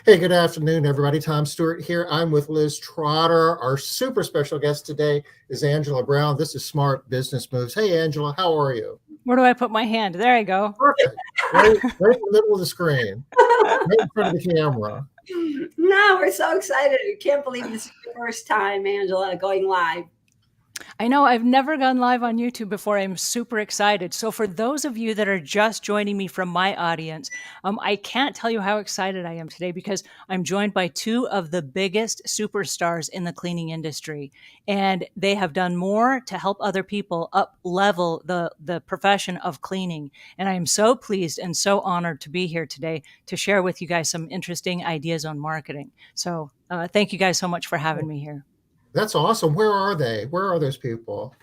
Hey, good afternoon, everybody. Tom Stewart here. I'm with Liz Trotter. Our super special guest today is Angela Brown. This is Smart Business Moves. Hey, Angela, how are you? Where do I put my hand? There I go. Perfect. Right in the middle of the screen, right in front of the camera. No, we're so excited. We can't believe this is your first time, Angela, going live. I know I've never gone live on YouTube before. I'm super excited. So, for those of you that are just joining me from my audience, I can't tell you how excited I am today because I'm joined by two of the biggest superstars in the cleaning industry. And they have done more to help other people up level the profession of cleaning. And I am so pleased and so honored to be here today to share with you guys some interesting ideas on marketing. So, thank you guys so much for having me here. That's awesome. Where are they? Where are those people?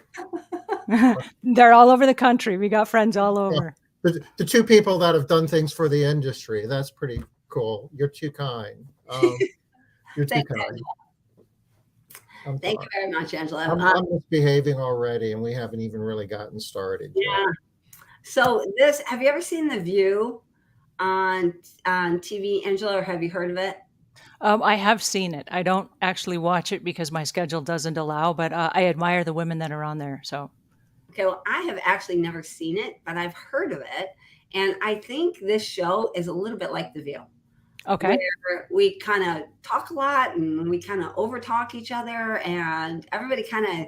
They're all over the country. We got friends all over. The two people that have done things for the industry. That's pretty cool. You're too kind. You're too kind. Thank you very much, Angela. I'm misbehaving already, and we haven't even really gotten started. Yeah. So have you ever seen The View on TV, Angela, or have you heard of it? I have seen it. I don't actually watch it because my schedule doesn't allow, but I admire the women that are on there. So, okay, well, I have actually never seen it, but I've heard of it, and I think this show is a little bit like The View. Okay. Where we kind of talk a lot and we kind of overtalk each other, and everybody kind of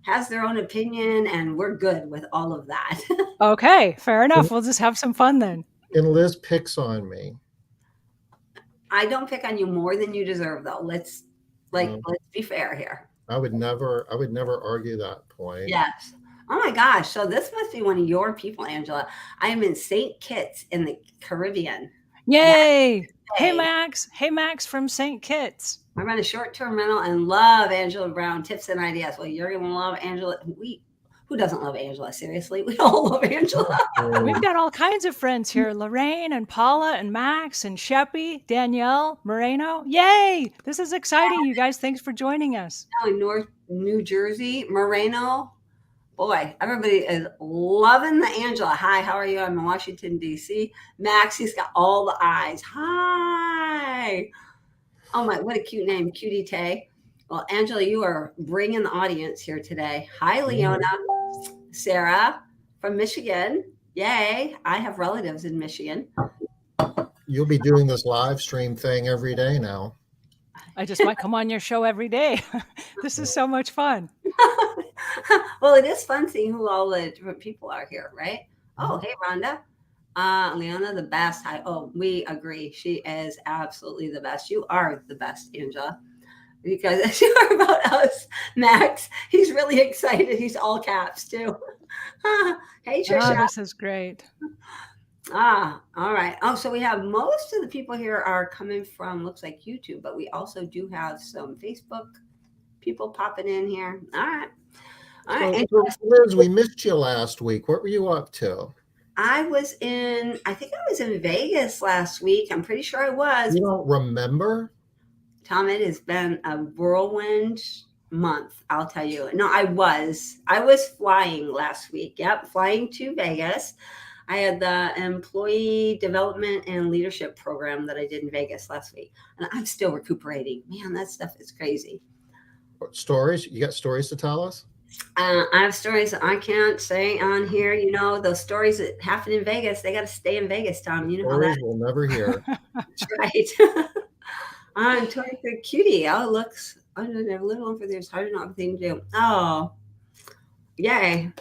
has their own opinion, and we're good with all of that. Okay, fair enough. We'll just have some fun then. And Liz picks on me. I don't pick on you more than you deserve, though. Let's be fair here. I would never argue that point. Yes. Oh my gosh. So this must be one of your people, Angela. I am in St. Kitts in the Caribbean. Yay! Hey, Max. Hey, Max from St. Kitts. I run a short-term rental and love Angela Brown tips and ideas. Well, you're going to love Angela. Who doesn't love Angela? Seriously, we all love Angela. We've got all kinds of friends here. Lorraine and Paula and Max and Sheppy, Danielle, Moreno. Yay! This is exciting, you guys. Thanks for joining us. Now in North New Jersey, Moreno. Boy, everybody is loving the Angela. Hi, how are you? I'm in Washington, D.C. Max, he's got all the eyes. Hi. Oh my, what a cute name, Cutie Tay. Well, Angela, you are bringing the audience here today. Hi, Leona. Sarah from Michigan. Yay. I have relatives in Michigan. You'll be doing this live stream thing every day now. I just might come on your show every day. This is so much fun. Well, it is fun seeing who all the different people are here, right? Oh, hey, Rhonda. Leona, the best. We agree. She is absolutely the best. You are the best, Angela. Because you're about us, Max. He's really excited. He's all caps too. Hey, Trisha. Oh, this is great. All right. Oh, so we have most of the people here are coming from, looks like YouTube, but we also do have some Facebook people popping in here. All right. So, Liz, we missed you last week. What were you up to? I think I was in Vegas last week. I'm pretty sure I was. You don't remember? Tom, it has been a whirlwind month, I'll tell you. No, I was flying last week. Yep, flying to Vegas. I had the employee development and leadership program that I did in Vegas last week. And I'm still recuperating. Man, that stuff is crazy. What stories? You got stories to tell us? I have stories that I can't say on here. You know, those stories that happen in Vegas, they got to stay in Vegas, Tom. You know stories how that we'll never hear. That's right. I'm touring for Cutie. Oh, it looks, I don't know, little for there's hard enough thing to do. Oh, yay.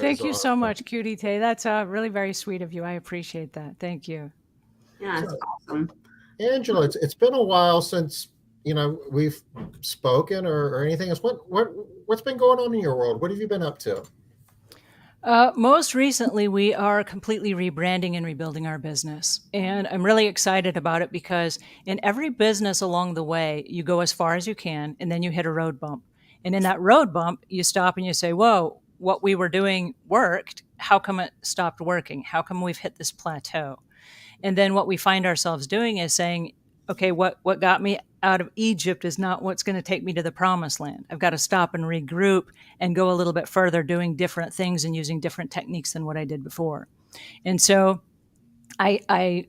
Thank you so much, Cutie Tay. That's really very sweet of you. I appreciate that. Thank you. Yeah, it's awesome. Angela, it's been a while since, we've spoken or anything else. What's been going on in your world? What have you been up to? Most recently, we are completely rebranding and rebuilding our business. And I'm really excited about it because in every business along the way, you go as far as you can, and then you hit a road bump. And in that road bump, you stop and you say, whoa, what we were doing worked. How come it stopped working? How come we've hit this plateau? And then what we find ourselves doing is saying, okay, what got me out of Egypt is not what's going to take me to the promised land. I've got to stop and regroup and go a little bit further, doing different things and using different techniques than what I did before. And so I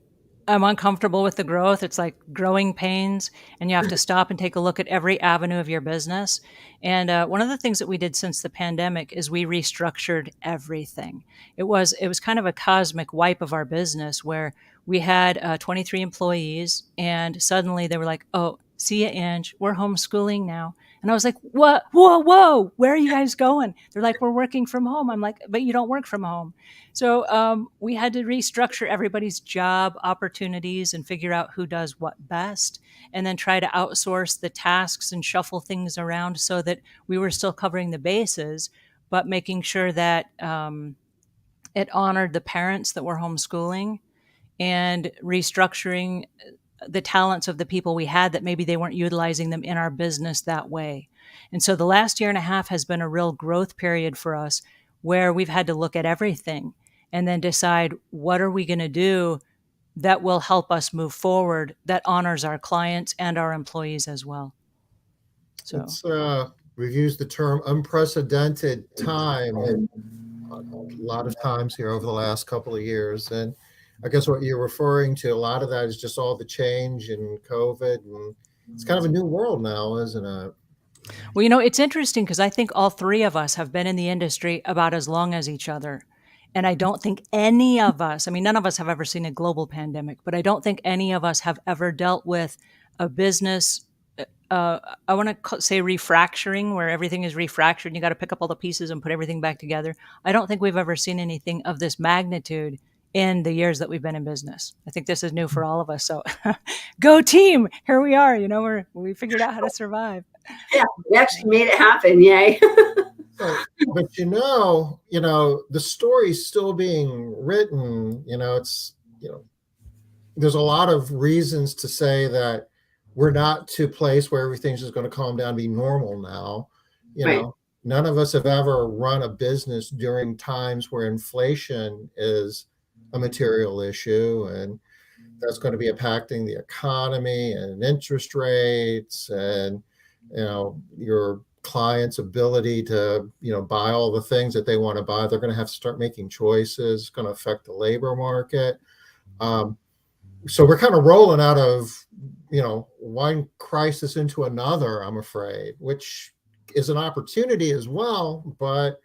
I'm uncomfortable with the growth. It's like growing pains, and you have to stop and take a look at every avenue of your business. And one of the things that we did since the pandemic is we restructured everything. It was kind of a cosmic wipe of our business where we had 23 employees, and suddenly they were like, "Oh, see ya, Ange. We're homeschooling now." And I was like, "What? Whoa, whoa! Where are you guys going?" They're like, "We're working from home." I'm like, "But you don't work from home." So we had to restructure everybody's job opportunities and figure out who does what best, and then try to outsource the tasks and shuffle things around so that we were still covering the bases, but making sure that it honored the parents that were homeschooling, and restructuring the talents of the people we had that maybe they weren't utilizing them in our business that way. And so the last year and a half has been a real growth period for us where we've had to look at everything and then decide what are we going to do that will help us move forward, that honors our clients and our employees as well. So It's we've used the term unprecedented time a lot of times here over the last couple of years, and I guess what you're referring to, a lot of that is just all the change in COVID, and it's kind of a new world now, isn't it? well, it's interesting because I think all three of us have been in the industry about as long as each other. And I don't think any of us, I mean, none of us have ever seen a global pandemic, but I don't think any of us have ever dealt with a business. I want to say refracturing, where everything is refractured and you got to pick up all the pieces and put everything back together. I don't think we've ever seen anything of this magnitude in the years that we've been in business. I think this is new for all of us. So go team. Here we are. We figured out how to survive. Yeah, we actually made it happen. Yay. But the story's still being written. There's a lot of reasons to say that we're not to a place where everything's just going to calm down and be normal now. Right. None of us have ever run a business during times where inflation is a material issue, and that's going to be impacting the economy and interest rates and your clients' ability to buy all the things that they want to buy. They're going to have to start making choices. It's going to affect the labor market. So we're kind of rolling out of one crisis into another, I'm afraid, which is an opportunity as well, but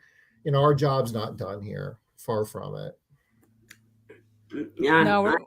our job's not done here. Far from it. Yeah. No,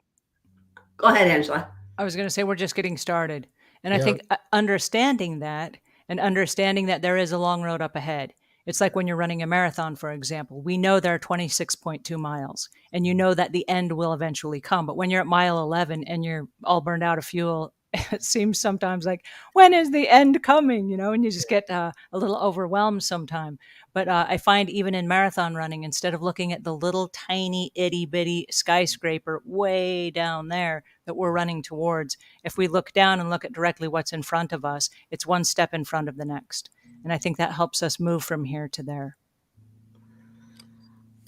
Go ahead, Angela. I was going to say we're just getting started. And I Yeah. think understanding that and understanding that there is a long road up ahead. It's like when you're running a marathon, for example. We know there are 26.2 miles, and that the end will eventually come. But when you're at mile 11 and you're all burned out of fuel, it seems sometimes like, when is the end coming? And you just get a little overwhelmed sometime. But I find even in marathon running, instead of looking at the little tiny itty bitty skyscraper way down there that we're running towards, if we look down and look at directly what's in front of us, it's one step in front of the next. And I think that helps us move from here to there.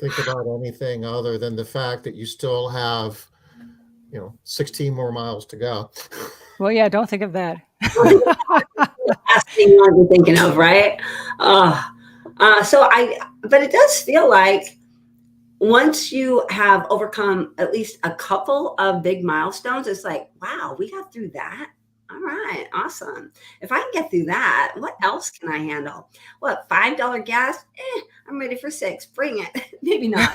Think about anything other than the fact that you still have 16 more miles to go. Well, yeah, don't think of that. Last thing you want to be thinking of, right? But it does feel like once you have overcome at least a couple of big milestones, it's like, wow, we got through that. All right, awesome. If I can get through that, what else can I handle? What, $5 gas? I'm ready for $6. Bring it. Maybe not.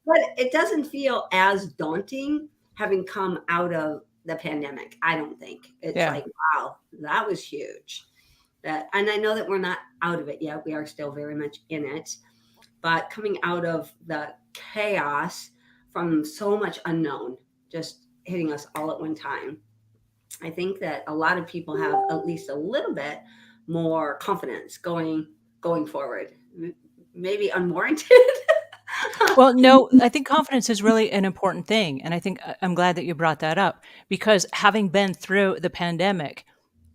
But it doesn't feel as daunting having come out of the pandemic. I don't think. It's like, wow, that was huge. And I know that we're not out of it yet. We are still very much in it. But coming out of the chaos from so much unknown, just hitting us all at one time, I think that a lot of people have at least a little bit more confidence going forward. Maybe unwarranted. Well, no, I think confidence is really an important thing. And I think I'm glad that you brought that up, because having been through the pandemic,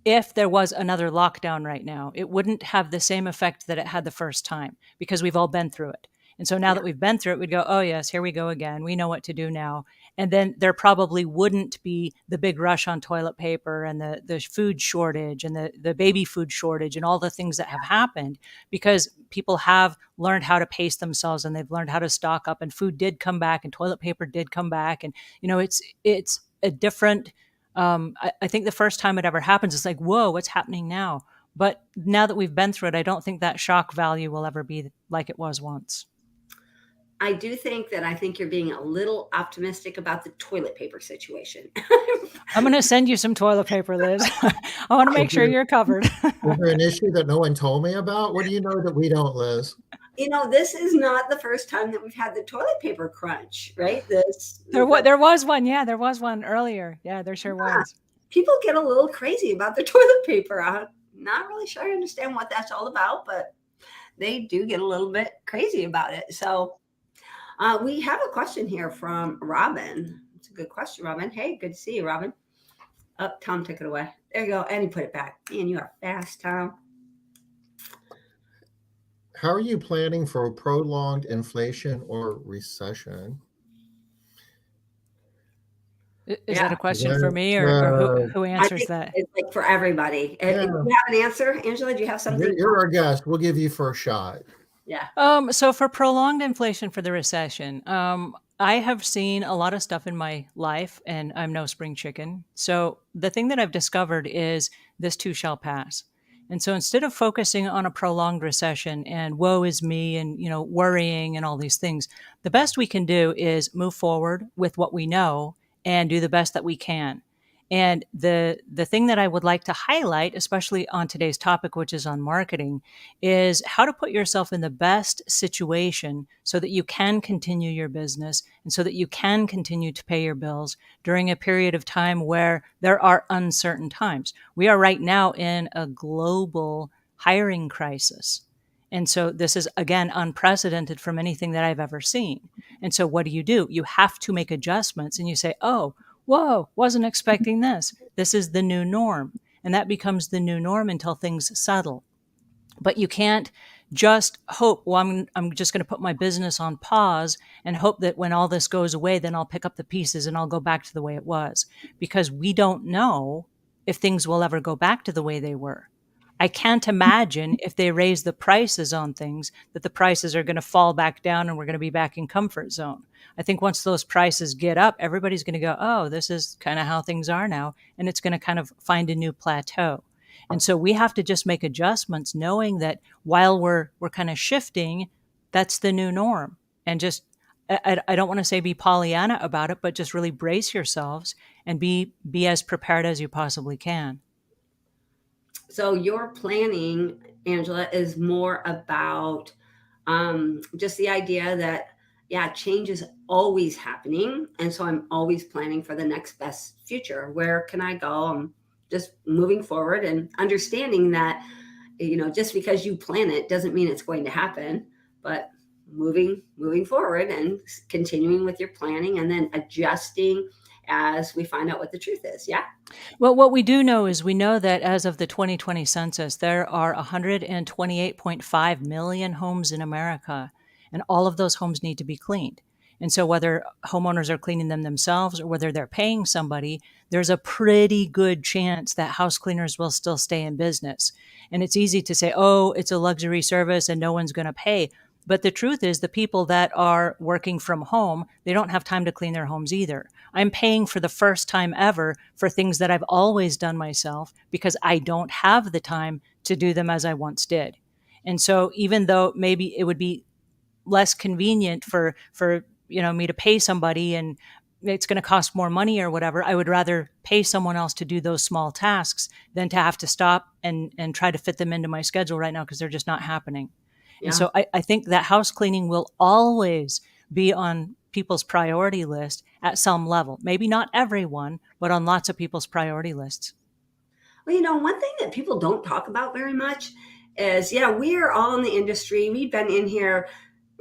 if there was another lockdown right now, it wouldn't have the same effect that it had the first time, because we've all been through it. And so now that we've been through it, we'd go, oh, yes, here we go again. We know what to do now. And then there probably wouldn't be the big rush on toilet paper and the food shortage and the baby food shortage and all the things that have happened, because people have learned how to pace themselves and they've learned how to stock up, and food did come back and toilet paper did come back. And, it's a different, I think the first time it ever happens, it's like, whoa, what's happening now? But now that we've been through it, I don't think that shock value will ever be like it was once. I do think that I think you're being a little optimistic about the toilet paper situation. I'm going to send you some toilet paper, Liz. I want to make sure you're covered. Is there an issue that no one told me about? What do you know that we don't, Liz? This is not the first time that we've had the toilet paper crunch, right? There was one. Yeah, there was one earlier. Yeah, there sure was. People get a little crazy about the toilet paper. I'm not really sure I understand what that's all about, but they do get a little bit crazy about it. So we have a question here from Robin. It's a good question, Robin. Hey, good to see you, Robin. Oh, Tom took it away. There you go. And he put it back. Man, you are fast, Tom. How are you planning for prolonged inflation or recession? Is that a question for me, or who answers that? It's like for everybody. Yeah. Do you have an answer, Angela? Do you have something? You're our guest. We'll give you first shot. Yeah. So for prolonged inflation for the recession, I have seen a lot of stuff in my life, and I'm no spring chicken. So the thing that I've discovered is this too shall pass. And so instead of focusing on a prolonged recession and woe is me and, worrying and all these things, the best we can do is move forward with what we know and do the best that we can. And the thing that I would like to highlight, especially on today's topic, which is on marketing, is how to put yourself in the best situation so that you can continue your business and so that you can continue to pay your bills during a period of time where there are uncertain times. We are right now in a global hiring crisis. And so this is, again, unprecedented from anything that I've ever seen. And so what do? You have to make adjustments, and you say, oh, whoa, wasn't expecting this. This is the new norm. And that becomes the new norm until things settle. But you can't just hope, well, I'm just going to put my business on pause and hope that when all this goes away, then I'll pick up the pieces and I'll go back to the way it was. Because we don't know if things will ever go back to the way they were. I can't imagine if they raise the prices on things that the prices are going to fall back down and we're going to be back in comfort zone. I think once those prices get up, everybody's going to go, oh, this is kind of how things are now. And it's going to kind of find a new plateau. And so we have to just make adjustments, knowing that while we're kind of shifting, that's the new norm. And just, I don't want to say be Pollyanna about it, but just really brace yourselves and be as prepared as you possibly can. So your planning, Angela, is more about just the idea that, change is always happening. And so I'm always planning for the next best future. Where can I go? I'm just moving forward and understanding that, just because you plan it doesn't mean it's going to happen, but moving forward and continuing with your planning and then adjusting as we find out what the truth is. Yeah. Well, what we do know is we know that as of the 2020 census, there are 128.5 million homes in America, and all of those homes need to be cleaned. And so whether homeowners are cleaning them themselves or whether they're paying somebody, there's a pretty good chance that house cleaners will still stay in business. And it's easy to say, oh, it's a luxury service and no one's going to pay. But the truth is, the people that are working from home, they don't have time to clean their homes either. I'm paying for the first time ever for things that I've always done myself because I don't have the time to do them as I once did. And so even though maybe it would be less convenient for me to pay somebody and it's going to cost more money or whatever, I would rather pay someone else to do those small tasks than to have to stop and try to fit them into my schedule right now because they're just not happening. Yeah. And so I think that house cleaning will always be on people's priority list at some level. Maybe not everyone, but on lots of people's priority lists. Well, one thing that people don't talk about very much is, we are all in the industry. We've been in here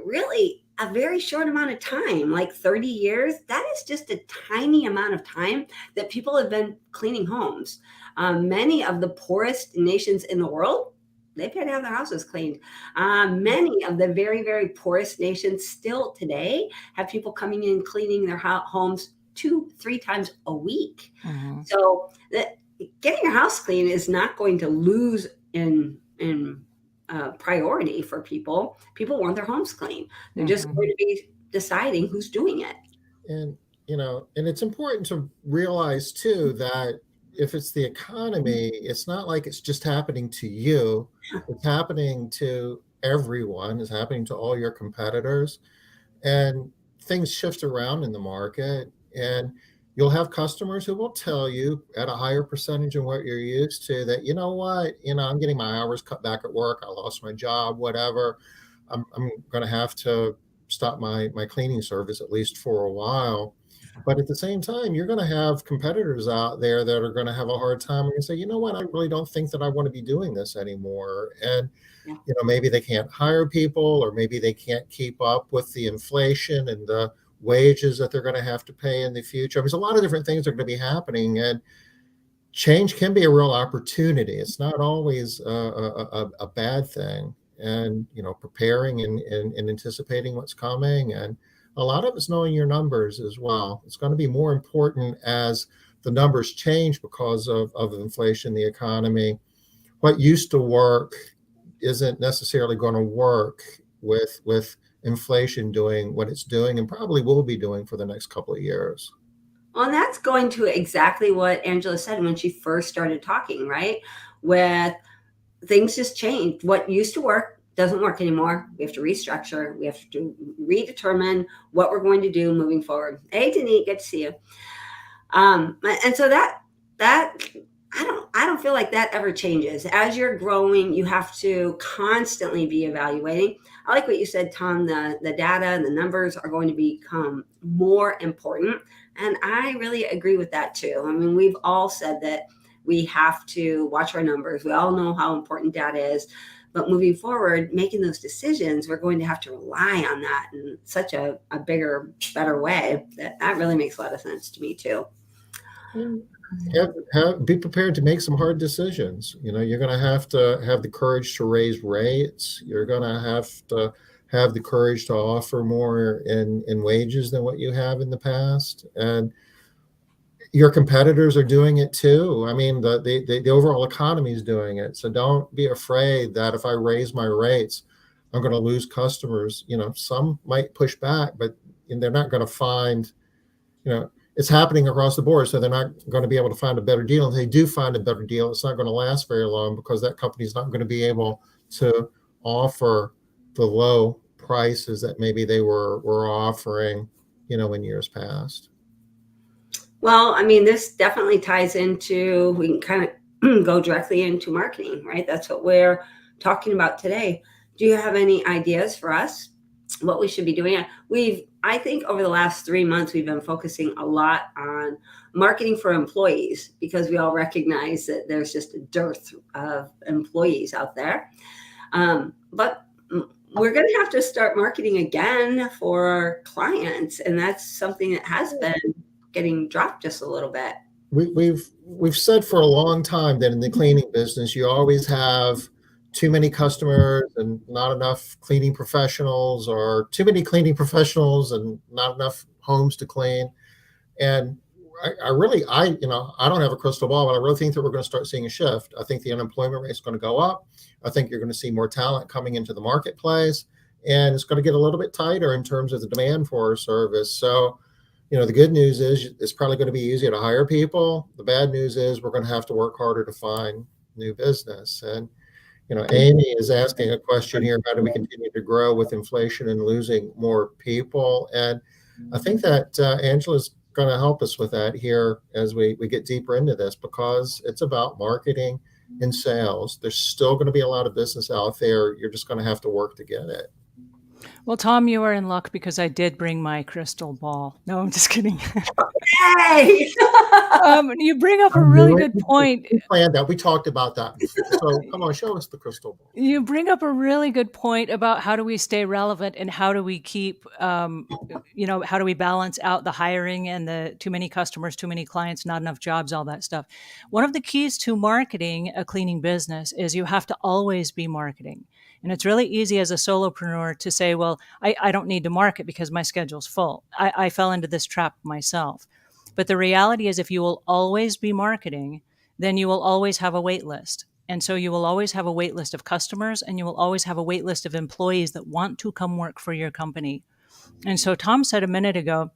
really a very short amount of time, like 30 years. That is just a tiny amount of time that people have been cleaning homes. Many of the poorest nations in the world, they've had to have their houses cleaned. Many of the very, very poorest nations still today have people coming in cleaning their homes 2-3 times a week. Mm-hmm. So getting your house clean is not going to lose in priority for people. People want their homes clean. They're just going to be deciding who's doing it. And, and it's important to realize too that if it's the economy, it's not like it's just happening to you. It's happening to everyone. It's happening to all your competitors. And things shift around in the market. And you'll have customers who will tell you at a higher percentage than what you're used to that, you know what, I'm getting my hours cut back at work. I lost my job, whatever. I'm going to have to stop my cleaning service at least for a while. But at the same time, you're going to have competitors out there that are going to have a hard time and say, you know what, I really don't think that I want to be doing this anymore. And, maybe they can't hire people, or maybe they can't keep up with the inflation and the wages that they're going to have to pay in the future. There's a lot of different things that are going to be happening, and change can be a real opportunity. It's not always a bad thing. And, preparing and anticipating what's coming. And a lot of it's knowing your numbers as well. It's going to be more important as the numbers change because of inflation, the economy. What used to work isn't necessarily going to work with inflation doing what it's doing, and probably will be doing for the next couple of years. Well, and that's going to exactly what Angela said when she first started talking, right? With things just changed. What used to work doesn't work anymore. We have to restructure. We have to redetermine what we're going to do moving forward. Hey, Denise, good to see you. And so that I don't feel like that ever changes. As you're growing, you have to constantly be evaluating. I like what you said, Tom. The data and the numbers are going to become more important. And I really agree with that too. I mean, we've all said that we have to watch our numbers. We all know how important data is. But moving forward, making those decisions, we're going to have to rely on that in such a bigger, better way. That really makes a lot of sense to me too. Be prepared to make some hard decisions. You're going to have the courage to raise rates. You're going to have the courage to offer more in wages than what you have in the past. And your competitors are doing it too. I mean, the overall economy is doing it. So don't be afraid that if I raise my rates, I'm going to lose customers. Some might push back, but they're not going to find, it's happening across the board. So they're not going to be able to find a better deal. And if they do find a better deal, it's not going to last very long, because that company is not going to be able to offer the low prices that maybe they were offering, in years past. Well, I mean, this definitely ties into, we can kind of go directly into marketing, right? That's what we're talking about today. Do you have any ideas for us, what we should be doing? I think over the last 3 months, we've been focusing a lot on marketing for employees, because we all recognize that there's just a dearth of employees out there. But we're going to have to start marketing again for clients. And that's something that has been getting dropped just a little bit. We've said for a long time that in the cleaning business, you always have too many customers and not enough cleaning professionals, or too many cleaning professionals and not enough homes to clean. And I don't have a crystal ball, but I really think that we're going to start seeing a shift. I think the unemployment rate is going to go up. I think you're going to see more talent coming into the marketplace, and it's going to get a little bit tighter in terms of the demand for our service. So, the good news is it's probably going to be easier to hire people. The bad news is we're going to have to work harder to find new business. And, Amy is asking a question here: how do we continue to grow with inflation and losing more people? And I think that Angela's going to help us with that here as we get deeper into this, because it's about marketing and sales. There's still going to be a lot of business out there. You're just going to have to work to get it. Well, Tom, you are in luck, because I did bring my crystal ball. No, I'm just kidding. Hey! You bring up a really good point. We planned that. We talked about that before. So come on, show us the crystal ball. You bring up a really good point about how do we stay relevant, and how do we keep, how do we balance out the hiring and the too many customers, too many clients, not enough jobs, all that stuff. One of the keys to marketing a cleaning business is you have to always be marketing. And it's really easy as a solopreneur to say, well, I don't need to market because my schedule's full. I fell into this trap myself. But the reality is, if you will always be marketing, then you will always have a wait list. And so you will always have a wait list of customers, and you will always have a wait list of employees that want to come work for your company. And so Tom said a minute ago,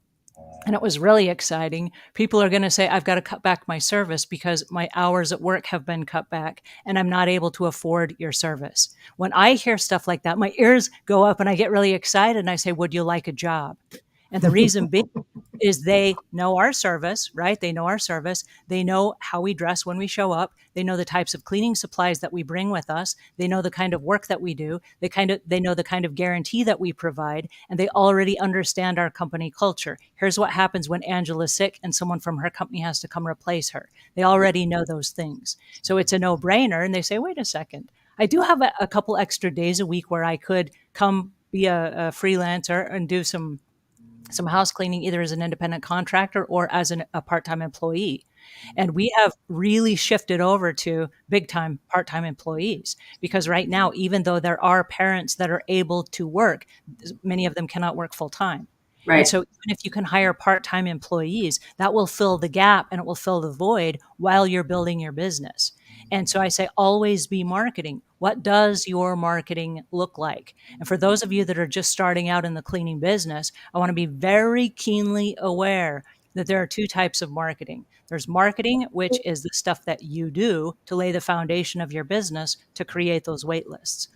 and it was really exciting. People are going to say, I've got to cut back my service because my hours at work have been cut back and I'm not able to afford your service. When I hear stuff like that, my ears go up and I get really excited and I say, would you like a job? And the reason being is they know our service, right? They know our service. They know how we dress when we show up. They know the types of cleaning supplies that we bring with us. They know the kind of work that we do. They know the kind of guarantee that we provide, and they already understand our company culture. Here's what happens when Angela's sick and someone from her company has to come replace her. They already know those things. So it's a no-brainer, and they say, wait a second. I do have a couple extra days a week where I could come be a freelancer and do some house cleaning, either as an independent contractor or as a part-time employee. And we have really shifted over to big time part-time employees, because right now, even though there are parents that are able to work, many of them cannot work full time. Right. And so even if you can hire part-time employees, that will fill the gap and it will fill the void while you're building your business. And so I say, always be marketing. What does your marketing look like? And for those of you that are just starting out in the cleaning business, I want to be very keenly aware that there are two types of marketing. There's marketing, which is the stuff that you do to lay the foundation of your business to create those wait lists.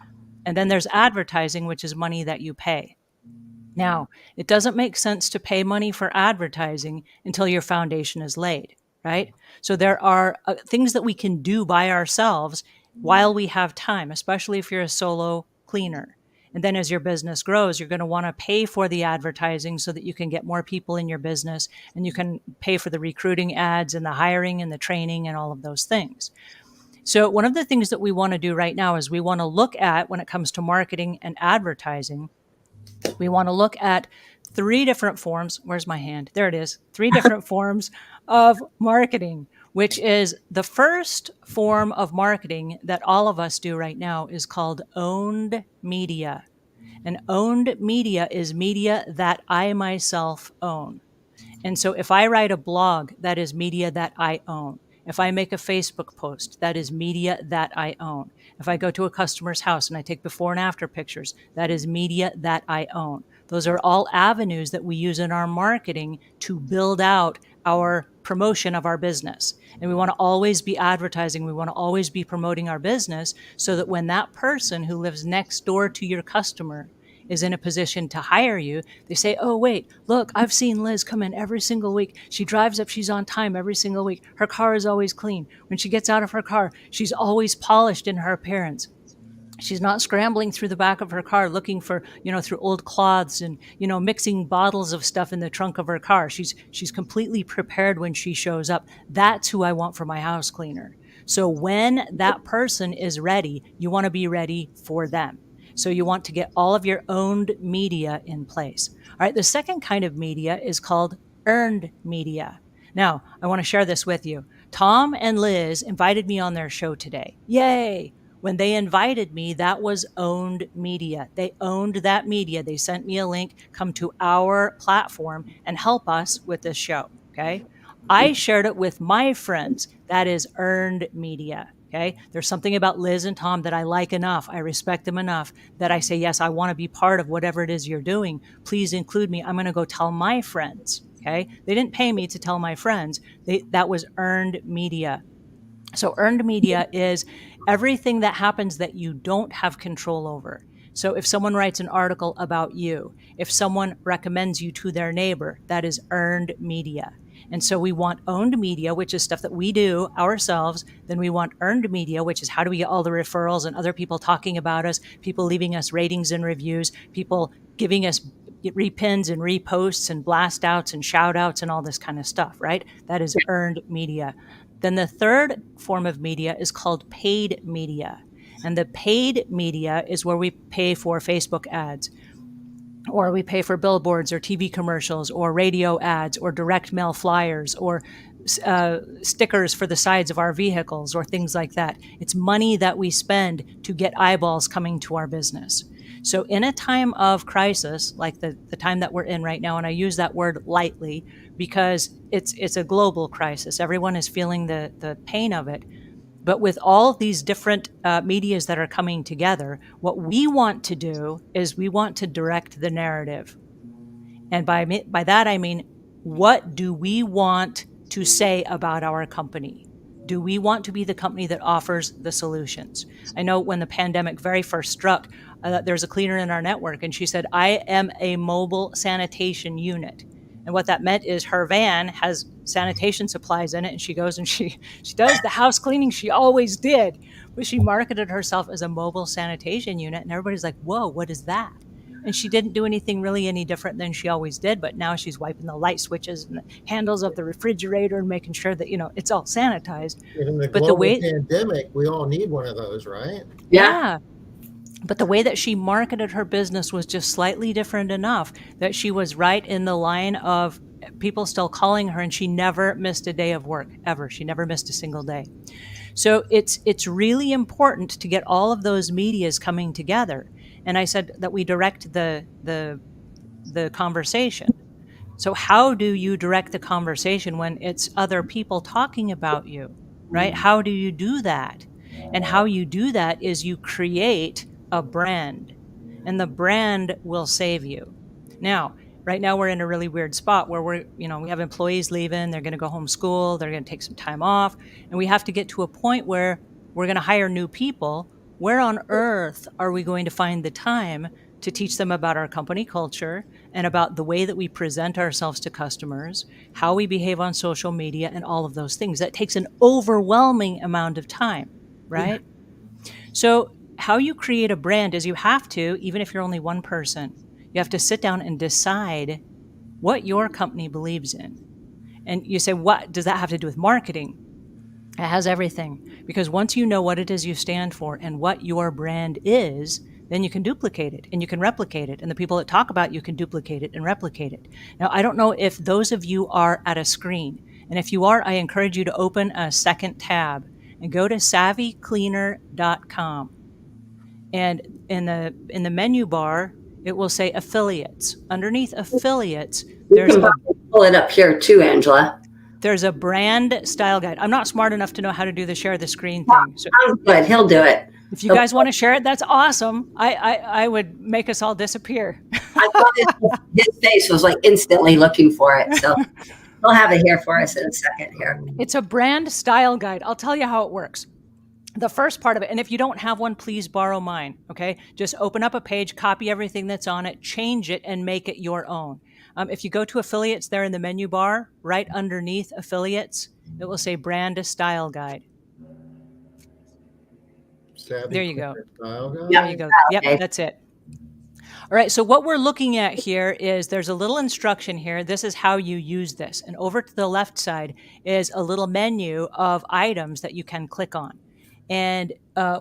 And then there's advertising, which is money that you pay. Now, it doesn't make sense to pay money for advertising until your foundation is laid, right? So there are things that we can do by ourselves while we have time, especially if you're a solo cleaner. And then as your business grows, you're going to want to pay for the advertising so that you can get more people in your business, and you can pay for the recruiting ads and the hiring and the training and all of those things. So one of the things that we want to do right now is we want to look at, when it comes to marketing and advertising, we want to look at three different forms. Where's my hand? There it is. Three different forms of marketing, which is the first form of marketing that all of us do right now is called owned media. And owned media is media that I myself own. And so if I write a blog, that is media that I own. If I make a Facebook post, that is media that I own. If I go to a customer's house and I take before and after pictures, that is media that I own. Those are all avenues that we use in our marketing to build out our promotion of our business. And we want to always be advertising. We want to always be promoting our business so that when that person who lives next door to your customer is in a position to hire you, they say, oh, wait, look, I've seen Liz come in every single week. She drives up, she's on time every single week. Her car is always clean. When she gets out of her car, she's always polished in her appearance. She's not scrambling through the back of her car looking for, through old cloths and, mixing bottles of stuff in the trunk of her car. She's completely prepared when she shows up. That's who I want for my house cleaner. So when that person is ready, you want to be ready for them. So you want to get all of your owned media in place. All right, the second kind of media is called earned media. Now, I want to share this with you. Tom and Liz invited me on their show today. Yay! When they invited me, that was owned media. They owned that media. They sent me a link, come to our platform and help us with this show, okay? I shared it with my friends. That is earned media. Okay. There's something about Liz and Tom that I like enough. I respect them enough that I say, yes, I want to be part of whatever it is you're doing. Please include me. I'm going to go tell my friends. Okay. They didn't pay me to tell my friends. That was earned media. So earned media is everything that happens that you don't have control over. So if someone writes an article about you, if someone recommends you to their neighbor, that is earned media. And so we want owned media, which is stuff that we do ourselves. Then we want earned media, which is how do we get all the referrals and other people talking about us, people leaving us ratings and reviews, people giving us repins and reposts and blast outs and shout outs and all this kind of stuff, right? That is earned media. Then the third form of media is called paid media. And the paid media is where we pay for Facebook ads, or we pay for billboards or TV commercials or radio ads or direct mail flyers or stickers for the sides of our vehicles or things like that. It's money that we spend to get eyeballs coming to our business. So in a time of crisis, like the time that we're in right now, and I use that word lightly because it's a global crisis. Everyone is feeling the pain of it. But with all of these different medias that are coming together, what we want to do is we want to direct the narrative. And by that, I mean, what do we want to say about our company? Do we want to be the company that offers the solutions? I know when the pandemic very first struck, there's a cleaner in our network, and she said, I am a mobile sanitation unit. And what that meant is her van has sanitation supplies in it, and she goes and she does the house cleaning she always did, but she marketed herself as a mobile sanitation unit, and everybody's like, whoa, what is that? And she didn't do anything really any different than she always did, but now she's wiping the light switches and the handles of the refrigerator and making sure that, it's all sanitized. In the But the global way, pandemic, we all need one of those, right? yeah. But the way that she marketed her business was just slightly different enough that she was right in the line of people still calling her, and she never missed a day of work, ever. She never missed a single day. So it's really important to get all of those medias coming together. And I said that we direct the conversation. So how do you direct the conversation when it's other people talking about you, right? How do you do that? And how you do that is you create a brand, and the brand will save you. Now, right now we're in a really weird spot where we have employees leaving, they're going to go homeschool, they're going to take some time off, and we have to get to a point where we're going to hire new people. Where on earth are we going to find the time to teach them about our company culture and about the way that we present ourselves to customers, how we behave on social media, and all of those things? That takes an overwhelming amount of time, right? Yeah. So how you create a brand is you have to, even if you're only one person, you have to sit down and decide what your company believes in. And you say, what does that have to do with marketing? It has everything. Because once you know what it is you stand for and what your brand is, then you can duplicate it and you can replicate it. And the people that talk about you can duplicate it and replicate it. Now, I don't know if those of you are at a screen. And if you are, I encourage you to open a second tab and go to savvycleaner.com. And in the menu bar, it will say affiliates. Underneath affiliates, there's pull it up here too, Angela. There's a brand style guide. I'm not smart enough to know how to do the share the screen thing. So sounds good. He'll do it. if you guys want to share it, that's awesome. I would make us all disappear. I thought his face was like instantly looking for it. So we'll have it here for us in a second here. It's a brand style guide. I'll tell you how it works. The first part of it, and if you don't have one, please borrow mine, okay? Just open up a page, copy everything that's on it, change it, and make it your own. If you go to affiliates there in the menu bar, right underneath affiliates, it will say brand style guide. There you go. There you go. Yep, that's it. All right, so what we're looking at here is there's a little instruction here. This is how you use this. And over to the left side is a little menu of items that you can click on. And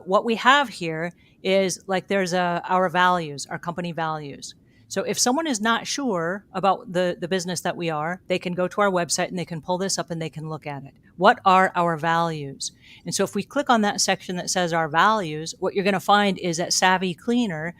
what we have here is like there's our values, our company values. So if someone is not sure about the business that we are, they can go to our website and they can pull this up and they can look at it. What are our values? And so if we click on that section that says our values, what you're going to find is at Savvy Cleaner,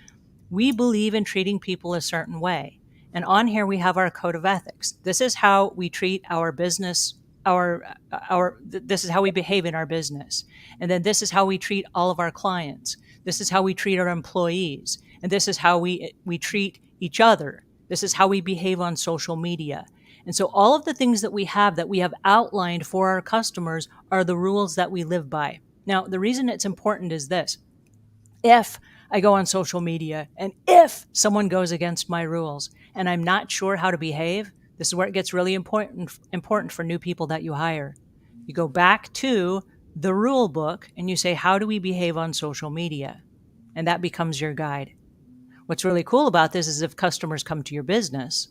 we believe in treating people a certain way. And on here, we have our code of ethics. This is how we treat our business, this is how we behave in our business. And then this is how we treat all of our clients. This is how we treat our employees. And this is how we treat each other. This is how we behave on social media. And so all of the things that we have outlined for our customers are the rules that we live by. Now, the reason it's important is this. If I go on social media and if someone goes against my rules and I'm not sure how to behave, this is where it gets really important for new people that you hire. You go back to the rule book and you say, how do we behave on social media? And that becomes your guide. What's really cool about this is if customers come to your business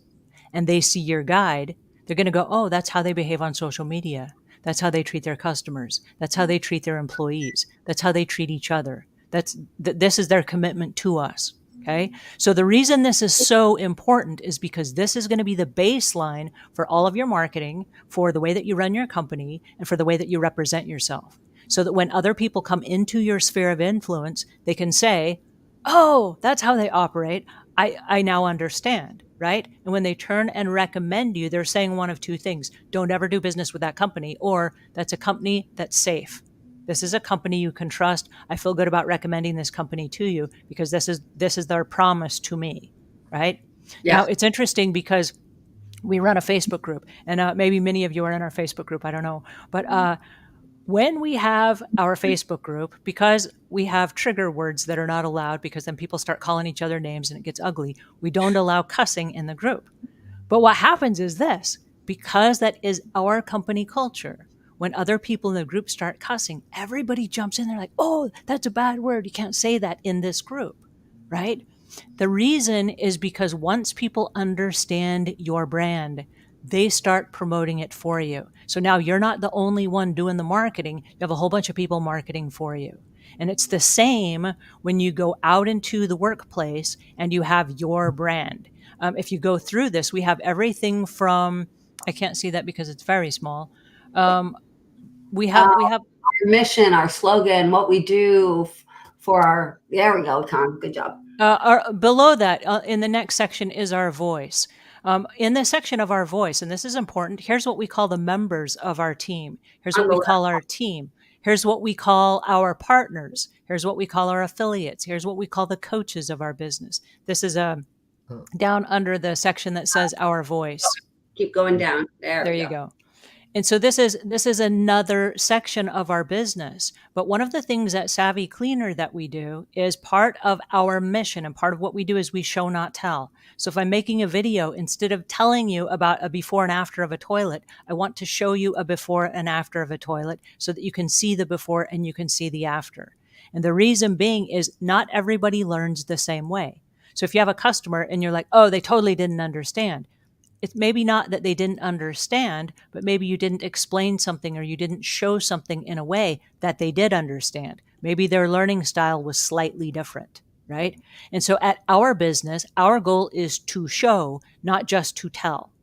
and they see your guide, they're going to go, oh, that's how they behave on social media. That's how they treat their customers. That's how they treat their employees. That's how they treat each other. This is their commitment to us. Okay. So the reason this is so important is because this is going to be the baseline for all of your marketing, for the way that you run your company, and for the way that you represent yourself. So that when other people come into your sphere of influence, they can say, oh, that's how they operate. I now understand, right? And when they turn and recommend you, they're saying one of two things. Don't ever do business with that company, or that's a company that's safe. This is a company you can trust. I feel good about recommending this company to you because this is their promise to me, right? Now, Yes. it's interesting because we run a Facebook group, and maybe many of you are in our Facebook group. I don't know, but when we have our Facebook group, because we have trigger words that are not allowed, because then people start calling each other names and it gets ugly, we don't allow cussing in the group. But what happens is this, because that is our company culture, when other people in the group start cussing, everybody jumps in there like, oh, that's a bad word. You can't say that in this group, right? The reason is because once people understand your brand, they start promoting it for you. So now you're not the only one doing the marketing. You have a whole bunch of people marketing for you. And it's the same when you go out into the workplace and you have your brand. If you go through this, we have everything from, I can't see that because it's very small. Um, we have Our mission, our slogan, what we do for our, there we go, Tom. Good job. below that, in the next section, is our voice. In the section of our voice, and this is important, here's what we call the members of our team. Here's what we call our team. Here's what we call our partners. Here's what we call our affiliates. Here's what we call the coaches of our business. This is down under the section that says our voice. Keep going down. There you go. And so this is another section of our business. But one of the things at Savvy Cleaner that we do is part of our mission, and part of what we do is we show not tell. So if I'm making a video, instead of telling you about a before and after of a toilet, I want to show you a before and after of a toilet so that you can see the before and you can see the after. And the reason being is not everybody learns the same way. So if you have a customer and you're like, oh, they totally didn't understand. It's maybe not that they didn't understand, but maybe you didn't explain something or you didn't show something in a way that they did understand. Maybe their learning style was slightly different, right? And so at our business, our goal is to show, not just to tell.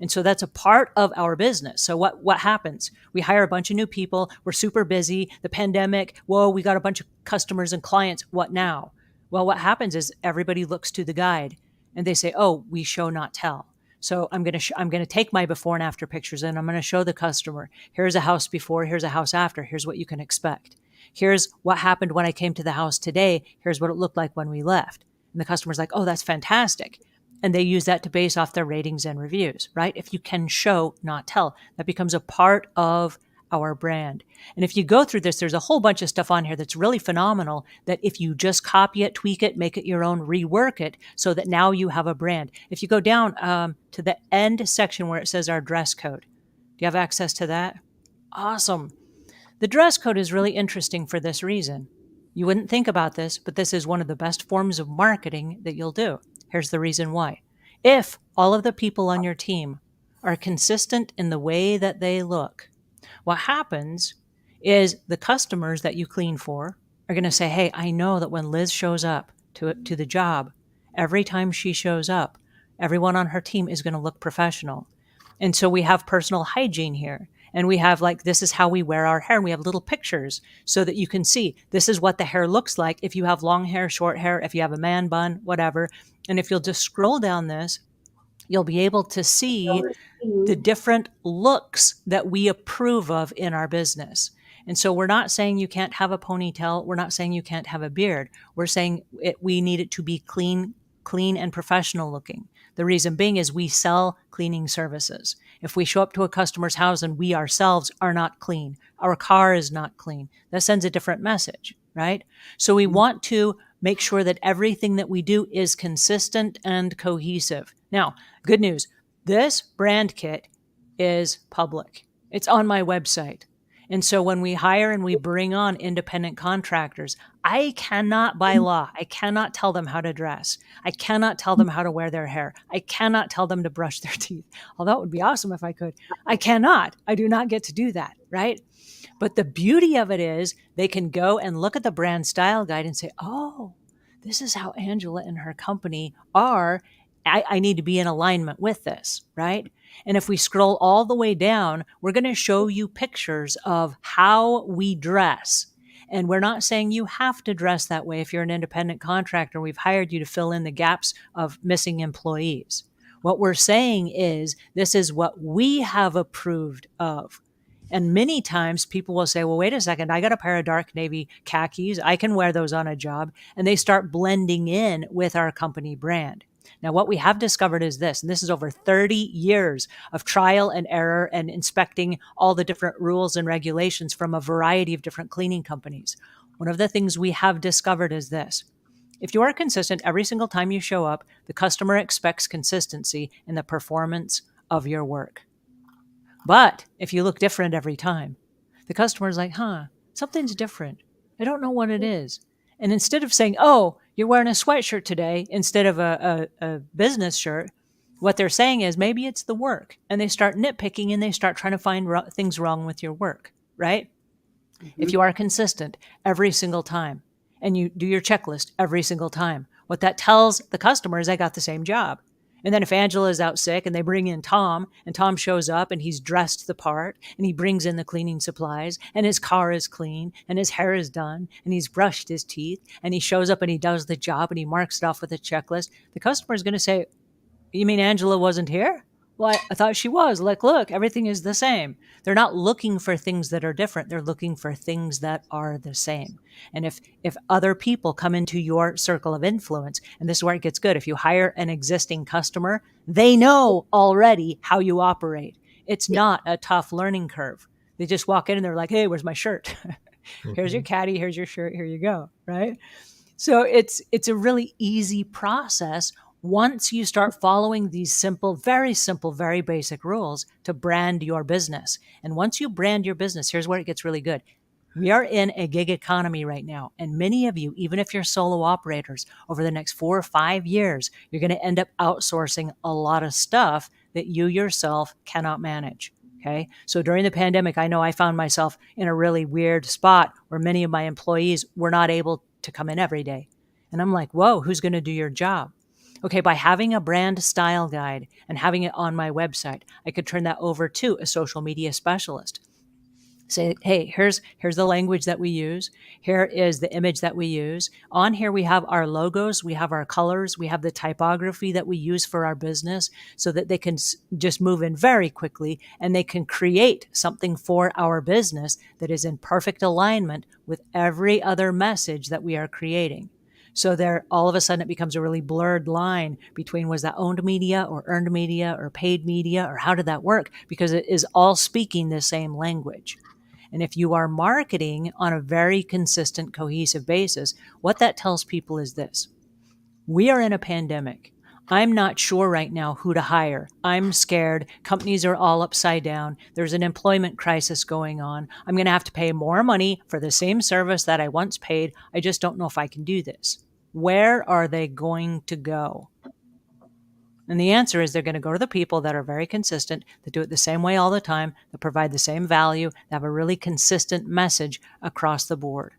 And so that's a part of our business. So what happens? We hire a bunch of new people. We're super busy. The pandemic, whoa, we got a bunch of customers and clients. What now? Well, what happens is everybody looks to the guide and they say, oh, we show, not tell. So I'm going to take my before and after pictures and I'm going to show the customer, here's a house before, here's a house after, here's what you can expect. Here's what happened when I came to the house today. Here's what it looked like when we left. And the customer's like, oh, that's fantastic. And they use that to base off their ratings and reviews, right? If you can show, not tell, that becomes a part of our brand. And if you go through this, there's a whole bunch of stuff on here that's really phenomenal that if you just copy it, tweak it, make it your own, rework it so that now you have a brand. If you go down to the end section where it says our dress code, do you have access to that? Awesome. The dress code is really interesting for this reason. You wouldn't think about this, but this is one of the best forms of marketing that you'll do. Here's the reason why. If all of the people on your team are consistent in the way that they look, what happens is the customers that you clean for are going to say, hey, I know that when Liz shows up to the job, every time she shows up, everyone on her team is going to look professional. And so we have personal hygiene here. And we have this is how we wear our hair. And we have little pictures so that you can see this is what the hair looks like if you have long hair, short hair, if you have a man bun, whatever. And if you'll just scroll down this, you'll be able to see the different looks that we approve of in our business. And so we're not saying you can't have a ponytail. We're not saying you can't have a beard. We're saying we need it to be clean and professional looking. The reason being is we sell cleaning services. If we show up to a customer's house and we ourselves are not clean, our car is not clean, that sends a different message, right? So we want to make sure that everything that we do is consistent and cohesive. Now, good news, this brand kit is public. It's on my website. And so when we hire and we bring on independent contractors, I cannot, by law, I cannot tell them how to dress. I cannot tell them how to wear their hair. I cannot tell them to brush their teeth. Although it would be awesome if I could. I cannot. I do not get to do that, right? But the beauty of it is they can go and look at the brand style guide and say, oh, this is how Angela and her company are. I need to be in alignment with this, right? And if we scroll all the way down, we're going to show you pictures of how we dress. And we're not saying you have to dress that way. If you're an independent contractor, we've hired you to fill in the gaps of missing employees. What we're saying is this is what we have approved of. And many times people will say, well, wait a second, I got a pair of dark navy khakis. I can wear those on a job. And they start blending in with our company brand. Now, what we have discovered is this, and this is over 30 years of trial and error and inspecting all the different rules and regulations from a variety of different cleaning companies. One of the things we have discovered is this. If you are consistent every single time you show up, the customer expects consistency in the performance of your work. But if you look different every time, the customer's like, something's different. I don't know what it is. And instead of saying, oh, you're wearing a sweatshirt today instead of a business shirt, what they're saying is maybe it's the work. And they start nitpicking and they start trying to find things wrong with your work, right? Mm-hmm. If you are consistent every single time and you do your checklist every single time, what that tells the customer is I got the same job. And then if Angela is out sick and they bring in Tom and Tom shows up and he's dressed the part and he brings in the cleaning supplies and his car is clean and his hair is done and he's brushed his teeth and he shows up and he does the job and he marks it off with a checklist, the customer is going to say, you mean Angela wasn't here? Well, I thought she was. Like, look, everything is the same. They're not looking for things that are different. They're looking for things that are the same. And if other people come into your circle of influence, and this is where it gets good, if you hire an existing customer, they know already how you operate. It's not a tough learning curve. They just walk in and they're like, hey, where's my shirt? Here's your caddy. Here's your shirt. Here you go. Right? So it's a really easy process once you start following these simple, very basic rules to brand your business. And once you brand your business, here's where it gets really good. We are in a gig economy right now. And many of you, even if you're solo operators, over the next 4 or 5 years, you're going to end up outsourcing a lot of stuff that you yourself cannot manage. Okay. So during the pandemic, I know I found myself in a really weird spot where many of my employees were not able to come in every day. And I'm like, whoa, who's going to do your job? Okay, by having a brand style guide and having it on my website, I could turn that over to a social media specialist. Say, hey, here's the language that we use. Here is the image that we use. On here, we have our logos, we have our colors, we have the typography that we use for our business so that they can just move in very quickly and they can create something for our business that is in perfect alignment with every other message that we are creating. So there, all of a sudden, it becomes a really blurred line between was that owned media or earned media or paid media or how did that work? Because it is all speaking the same language. And if you are marketing on a very consistent, cohesive basis, what that tells people is this. We are in a pandemic. I'm not sure right now who to hire. I'm scared. Companies are all upside down. There's an employment crisis going on. I'm going to have to pay more money for the same service that I once paid. I just don't know if I can do this. Where are they going to go? And the answer is they're going to go to the people that are very consistent, that do it the same way all the time, that provide the same value, that have a really consistent message across the board.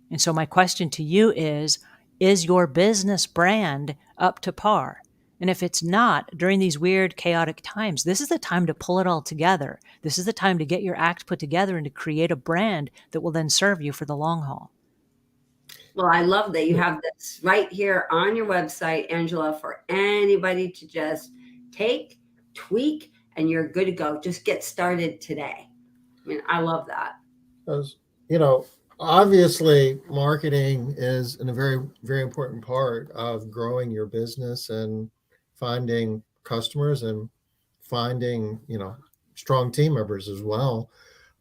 And so my question to you is your business brand up to par? And if it's not, during these weird, chaotic times, this is the time to pull it all together. This is the time to get your act put together and to create a brand that will then serve you for the long haul. Well, I love that you have this right here on your website, Angela, for anybody to just take, tweak, and you're good to go. Just get started today. I mean, I love that. Because, obviously marketing is a very, very important part of growing your business and finding customers and finding, strong team members as well.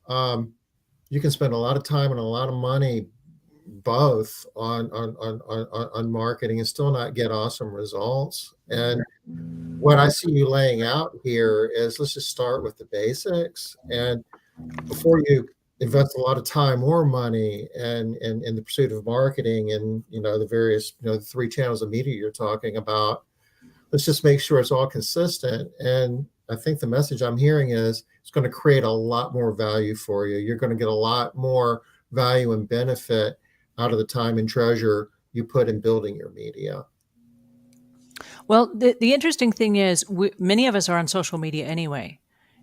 You can spend a lot of time and a lot of money both on marketing and still not get awesome results. And what I see you laying out here is let's just start with the basics. And before you invest a lot of time or money in the pursuit of marketing and the various the 3 channels of media you're talking about, let's just make sure it's all consistent. And I think the message I'm hearing is it's going to create a lot more value for you. You're going to get a lot more value and benefit out of the time and treasure you put in building your media. Well, the interesting thing is many of us are on social media anyway.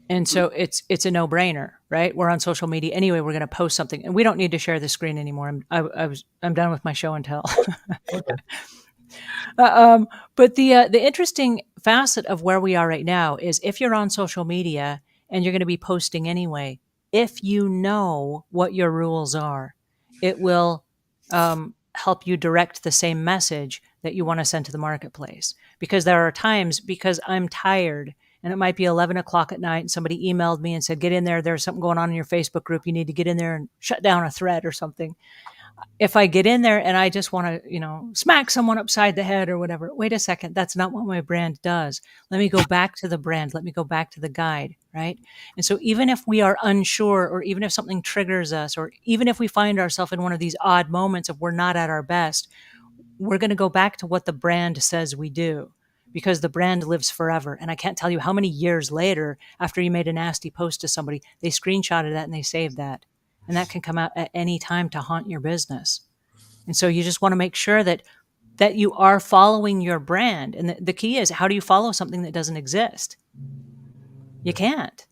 And so it's a no-brainer, right? We're on social media anyway. We're going to post something, and we don't need to share the screen anymore. I'm done with my show and tell. Okay. But the interesting facet of where we are right now is if you're on social media and you're going to be posting anyway, if you know what your rules are, it will help you direct the same message that you want to send to the marketplace. Because there are times, because I'm tired and it might be 11 o'clock at night and somebody emailed me and said, get in there, there's something going on in your Facebook group, you need to get in there and shut down a thread or something. If I get in there and I just want to, smack someone upside the head or whatever, wait a second, that's not what my brand does. Let me go back to the brand. Let me go back to the guide, right? And so even if we are unsure, or even if something triggers us, or even if we find ourselves in one of these odd moments of we're not at our best, we're going to go back to what the brand says we do, because the brand lives forever. And I can't tell you how many years later, after you made a nasty post to somebody, they screenshotted that and they saved that. And that can come out at any time to haunt your business. And so you just want to make sure that you are following your brand. And the key is, how do you follow something that doesn't exist? You can't.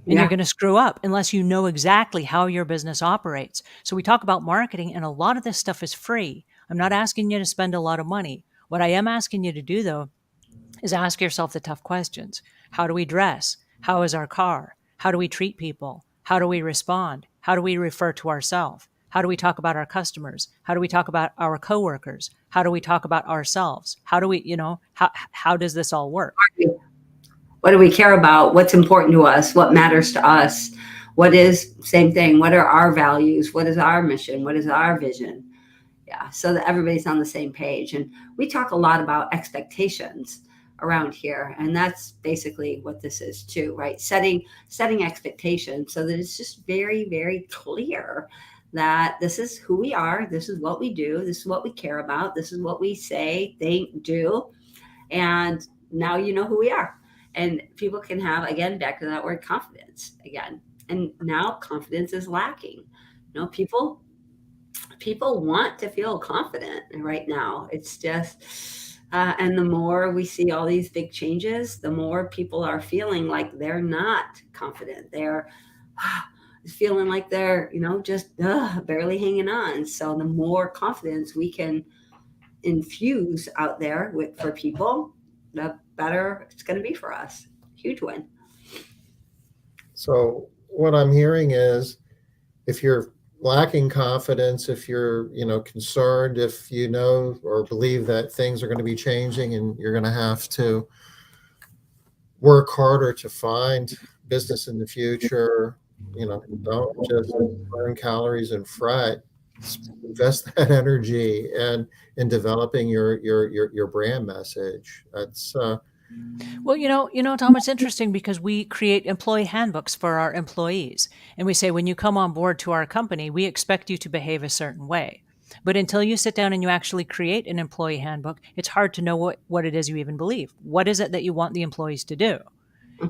And you're going to screw up unless you know exactly how your business operates. So we talk about marketing, and a lot of this stuff is free. I'm not asking you to spend a lot of money. What I am asking you to do, though, is ask yourself the tough questions. How do we dress? How is our car? How do we treat people? How do we respond? How do we refer to ourselves? How do we talk about our customers? How do we talk about our coworkers? How do we talk about ourselves? How do we, how does this all work? What do we care about? What's important to us? What matters to us? What is, same thing, what are our values? What is our mission? What is our vision? Yeah, so that everybody's on the same page. And we talk a lot about expectations around here, and that's basically what this is too, right? Setting expectations so that it's just very, very clear that this is who we are, this is what we do, this is what we care about, this is what we say, think, do, and now you know who we are. And people can have, again, back to that word, confidence again. And now confidence is lacking. People want to feel confident right now. It's just and the more we see all these big changes, the more people are feeling like they're not confident. They're feeling like they're, just barely hanging on. So the more confidence we can infuse out there for people, the better it's going to be for us. Huge win. So what I'm hearing is, if you're lacking confidence, if you're concerned, if you know or believe that things are going to be changing and you're going to have to work harder to find business in the future, don't just burn calories and fret. Invest that energy in developing your brand message. That's Well, Tom, it's interesting because we create employee handbooks for our employees. And we say, when you come on board to our company, we expect you to behave a certain way. But until you sit down and you actually create an employee handbook, it's hard to know what it is you even believe. What is it that you want the employees to do?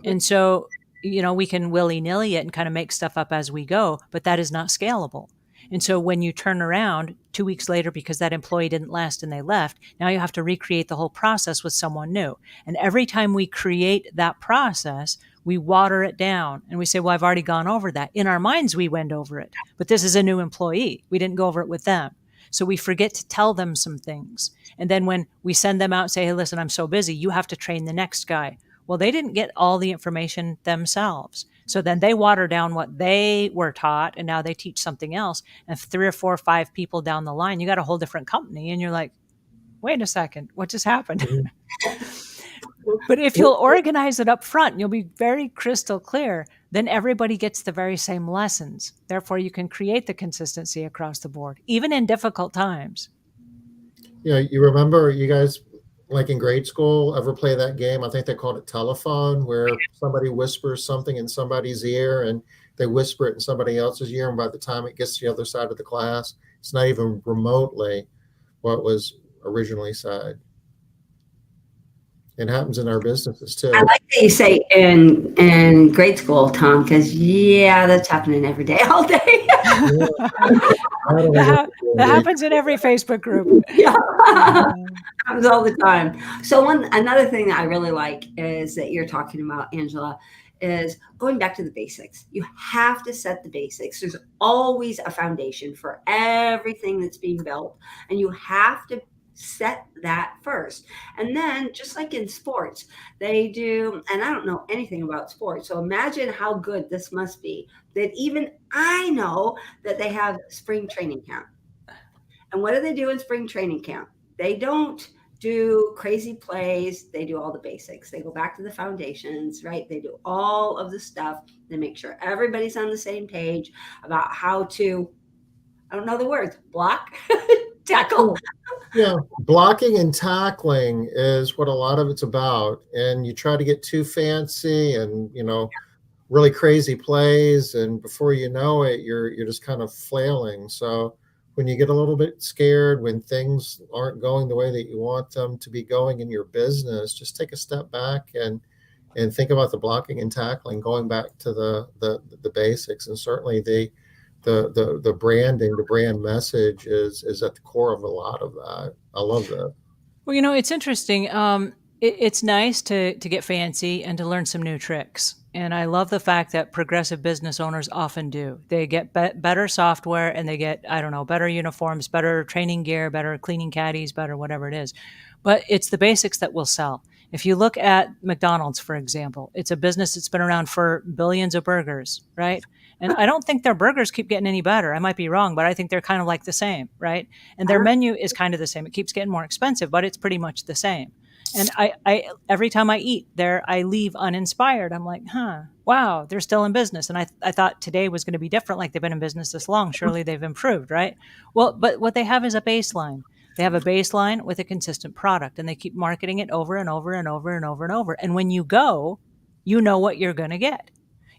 And so, we can willy-nilly it and kind of make stuff up as we go, but that is not scalable. And so when you turn around 2 weeks later because that employee didn't last and they left, now you have to recreate the whole process with someone new. And every time we create that process, we water it down and we say, well, I've already gone over that. In our minds, we went over it, but this is a new employee. We didn't go over it with them. So we forget to tell them some things. And then when we send them out and say, hey, listen, I'm so busy, you have to train the next guy. Well, they didn't get all the information themselves. So then they water down what they were taught, and now they teach something else. And 3 or 4 or 5 people down the line, you got a whole different company, and you're like, wait a second, what just happened? But if you'll organize it up front, and you'll be very crystal clear, then everybody gets the very same lessons. Therefore, you can create the consistency across the board, even in difficult times. Yeah, you remember, you guys, like in grade school, ever play that game? I think they called it telephone, where somebody whispers something in somebody's ear and they whisper it in somebody else's ear. And by the time it gets to the other side of the class, it's not even remotely what was originally said. It happens in our businesses too. I like that you say in grade school, Tom, because that's happening every day, all day. That happens in every Facebook group. Yeah, happens all the time. So another thing that I really like is that you're talking about, Angela, is going back to the basics. You have to set the basics. There's always a foundation for everything that's being built, and you have to set that first. And then, just like in sports, they do, and I don't know anything about sports, so imagine how good this must be that even I know that they have spring training camp. And what do they do in spring training camp? They don't do crazy plays. They do all the basics. They go back to the foundations, right? They do all of the stuff. They make sure everybody's on the same page about how to, I don't know the words, block, tackle. Yeah, blocking and tackling is what a lot of it's about. And you try to get too fancy and, really crazy plays, and before you know it, you're just kind of flailing. So when you get a little bit scared, when things aren't going the way that you want them to be going in your business, just take a step back and think about the blocking and tackling, going back to the basics. And certainly the branding, the brand message is at the core of a lot of that. I love that. Well, it's interesting. It's nice to get fancy and to learn some new tricks. And I love the fact that progressive business owners often do. They get better software, and they get, I don't know, better uniforms, better training gear, better cleaning caddies, better whatever it is. But it's the basics that will sell. If you look at McDonald's, for example, it's a business that's been around for billions of burgers, right? And I don't think their burgers keep getting any better. I might be wrong, but I think they're kind of like the same, right? And their menu is kind of the same. It keeps getting more expensive, but it's pretty much the same. And I every time I eat there, I leave uninspired. I'm like, wow, they're still in business. And I thought today was going to be different. Like, they've been in business this long. Surely they've improved, right? Well, but what they have is a baseline. They have a baseline with a consistent product, and they keep marketing it over and over and over and over and over. And when you go, you know what you're going to get.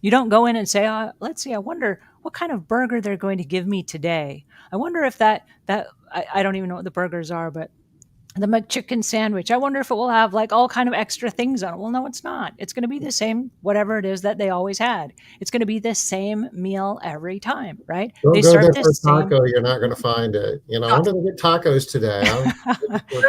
You don't go in and say, let's see, I wonder what kind of burger they're going to give me today. I wonder if I don't even know what the burgers are, but the McChicken sandwich, I wonder if it will have like all kind of extra things on it. Well, no, it's not. It's going to be the same, whatever it is that they always had. It's going to be the same meal every time, right? Don't They go serve there the for a same. taco. You're not going to find it. I wonder if they get tacos today.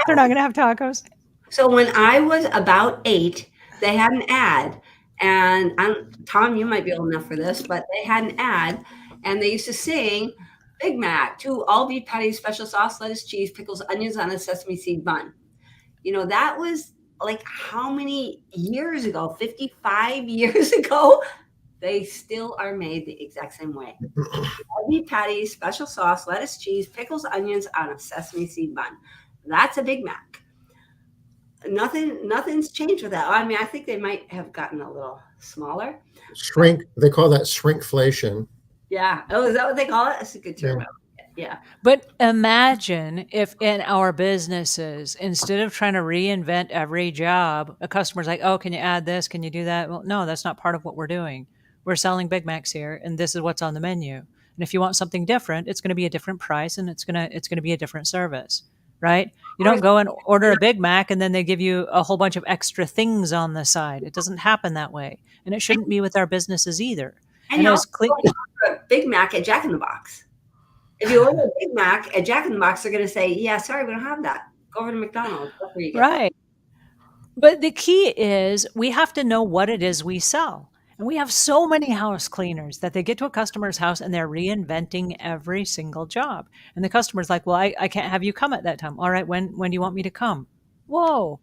They're not going to have tacos. So when I was about 8, they had an ad, and Tom, you might be old enough for this, but they had an ad, and they used to sing Big Mac, 2 all beef patties, special sauce, lettuce, cheese, pickles, onions on a sesame seed bun. That was like how many years ago? 55 years ago. They still are made the exact same way. All beef patties, special sauce, lettuce, cheese, pickles, onions on a sesame seed bun. That's a Big Mac. Nothing's changed with that. I mean, I think they might have gotten a little smaller. They call that shrinkflation. Yeah. Oh, is that what they call it? That's a good term. Yeah. But imagine if in our businesses, instead of trying to reinvent every job, a customer's like, oh, can you add this? Can you do that? Well, no, that's not part of what we're doing. We're selling Big Macs here, and this is what's on the menu. And if you want something different, it's going to be a different price, and it's going to be a different service, right? You don't go and order a Big Mac and then they give you a whole bunch of extra things on the side. It doesn't happen that way. And it shouldn't be with our businesses either. And you also order a Big Mac at Jack in the Box. If you order a Big Mac at Jack in the Box, they're going to say, yeah, sorry, we don't have that. Go over to McDonald's. That's where you get right. But the key is we have to know what it is we sell. And we have so many house cleaners that they get to a customer's house and they're reinventing every single job. And the customer's like, well, I can't have you come at that time. All right, when do you want me to come? Whoa,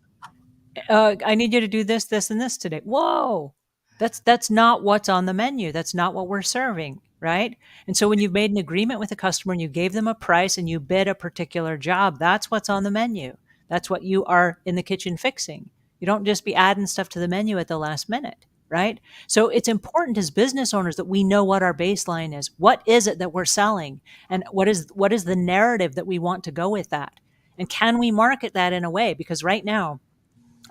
I need you to do this, this, and this today. Whoa, that's not what's on the menu. That's not what we're serving, right? And so when you've made an agreement with a customer and you gave them a price and you bid a particular job, that's what's on the menu. That's what you are in the kitchen fixing. You don't just be adding stuff to the menu at the last minute. Right? So it's important as business owners that we know what our baseline is. What is it that we're selling? And what is the narrative that we want to go with that? And can we market that in a way? Because right now,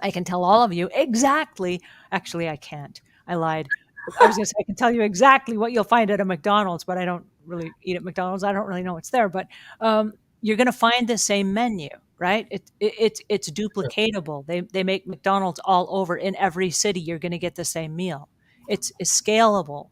I can tell all of you exactly, actually I can't. I lied. I was going to say I can tell you exactly what you'll find at a McDonald's, but I don't really eat at McDonald's. I don't really know what's there, but you're going to find the same menu. Right? It's duplicatable. They make McDonald's all over in every city. You're going to get the same meal. It's scalable.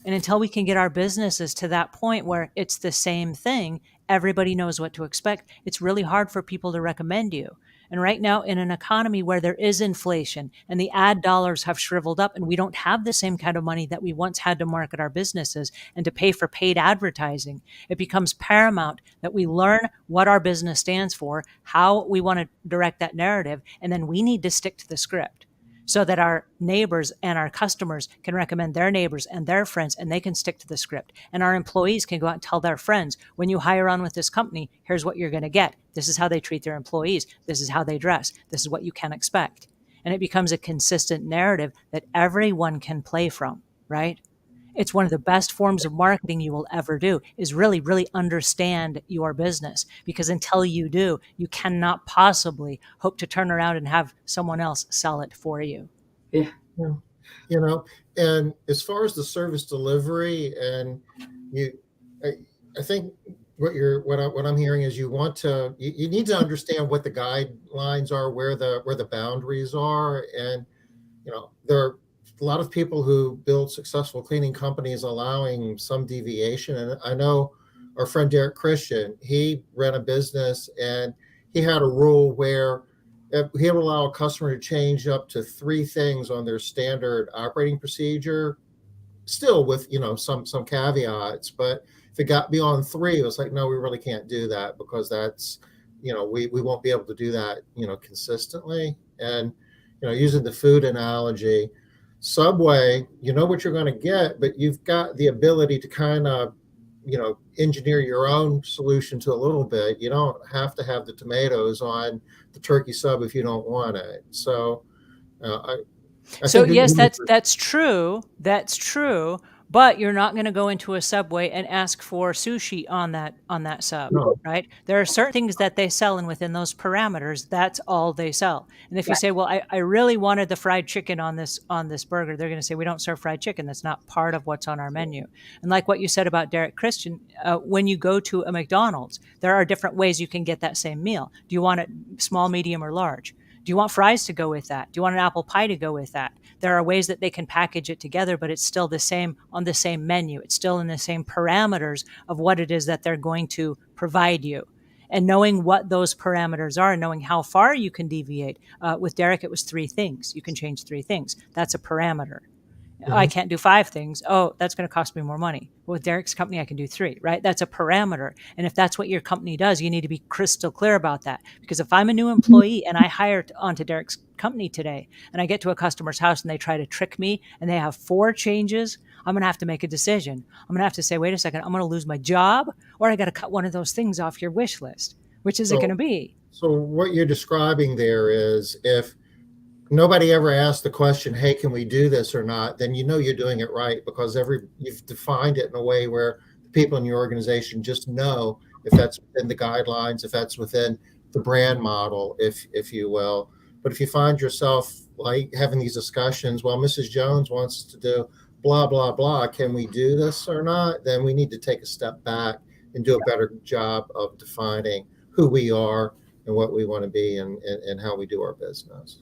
And until we can get our businesses to that point where it's the same thing, everybody knows what to expect. It's really hard for people to recommend you. And right now, in an economy where there is inflation and the ad dollars have shriveled up and we don't have the same kind of money that we once had to market our businesses and to pay for paid advertising, it becomes paramount that we learn what our business stands for, how we want to direct that narrative, and then we need to stick to the script so that our neighbors and our customers can recommend their neighbors and their friends, and they can stick to the script. And our employees can go out and tell their friends, when you hire on with this company, here's what you're going to get. This is how they treat their employees. This is how they dress. This is what you can expect. And it becomes a consistent narrative that everyone can play from, right? It's one of the best forms of marketing you will ever do, is really, really understand your business. Because until you do, you cannot possibly hope to turn around and have someone else sell it for you. Yeah. Yeah. You know, and as far as the service delivery, and you, I think what I'm hearing is you need to understand what the guidelines are, where the boundaries are, and there are a lot of people who build successful cleaning companies allowing some deviation. And I know our friend Derek Christian, he ran a business and he had a rule where he would allow a customer to change up to 3 things on their standard operating procedure, still with some caveats. But if it got beyond 3, it was like, no, we really can't do that, because that's we won't be able to do that consistently. And using the food analogy, Subway, you know what you're going to get, but you've got the ability to kind of engineer your own solution to a little bit. You don't have to have the tomatoes on the turkey sub if you don't want it. So I So think yes, that's true. That's true. But you're not going to go into a Subway and ask for sushi on that sub, no. right? There are certain things that they sell, and within those parameters, that's all they sell. And if you say, "Well, I really wanted the fried chicken on this burger," they're going to say, "We don't serve fried chicken. That's not part of what's on our menu." And like what you said about Derek Christian, when you go to a McDonald's, there are different ways you can get that same meal. Do you want it small, medium, or large? Do you want fries to go with that? Do you want an apple pie to go with that? There are ways that they can package it together, but it's still the same on the same menu. It's still in the same parameters of what it is that they're going to provide you. And knowing what those parameters are and knowing how far you can deviate. With Derek, it was 3 things. You can change 3 things. That's a parameter. I can't do 5 things. Oh, that's going to cost me more money. With Derek's company, I can do 3, right? That's a parameter. And if that's what your company does, you need to be crystal clear about that. Because if I'm a new employee and I hire onto Derek's company today, and I get to a customer's house and they try to trick me and they have 4 changes, I'm going to have to make a decision. I'm going to have to say, wait a second, I'm going to lose my job, or I got to cut one of those things off your wish list. Which is it going to be? So what you're describing there is, if nobody ever asked the question, hey, can we do this or not, then you're doing it right, because you've defined it in a way where the people in your organization just know if that's within the guidelines, if that's within the brand model, if you will. But if you find yourself like having these discussions, well, Mrs. Jones wants to do blah, blah, blah, can we do this or not? Then we need to take a step back and do a better job of defining who we are and what we want to be, and how we do our business.